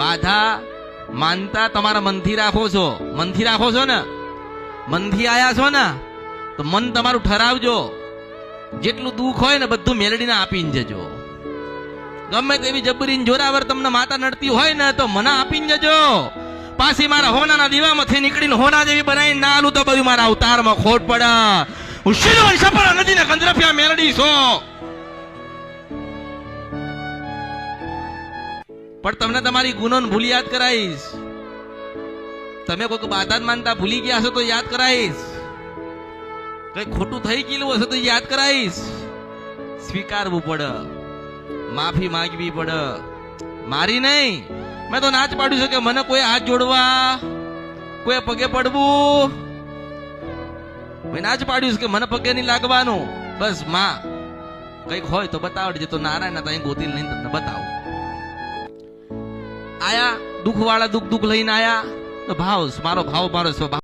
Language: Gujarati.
બાધા માનતા તમારા મનથી રાખો છો, મનથી રાખો છો ને, મનથી આયા છો ને, તો મન તમારું ઠરાવજો. જેટલું દુઃખ હોય ને બધું મેલડીને આપીને જજો. ગમે તેવી જબરીને જોરાવર તમને માતા નડતી હોય ને તો મને આપીને જજો. પાછી મારા હોનાના દીવામાંથી નીકળીને હોના જેવી બનાવીને ના આલું તો બધું મારા અવતારમાં ખોટ પડે. હું શિરવન સપડા નદીને કંદરફિયા મેલડી છો. પણ તમને તમારી ગુનો ભૂલી યાદ કરાવીશ. તમે કોઈક બાધા માનતા ભૂલી ગયા હશો તો યાદ કરાવીશ. કઈ ખોટું થઈ ગયેલું હશે તો યાદ કરાવીશ. સ્વીકારવું પડે, માફી માંગવી પડે. મારી નહીં, મેં તો નાચ પાડ્યું છે કે મને કોઈ હાથ જોડવા, કોઈ પગે પડવું, મેં નાચ પાડ્યું છે કે મને પગે નહીં લાગવાનું. બસ માં કઈક હોય તો બતાવડજે, તો નારાયણ ત્યાં ગોતી લઈને તમને બતાવું. આયા દુઃખ વાળા દુઃખ લઈને આયા તો ભાવ મારો સ્વભાવ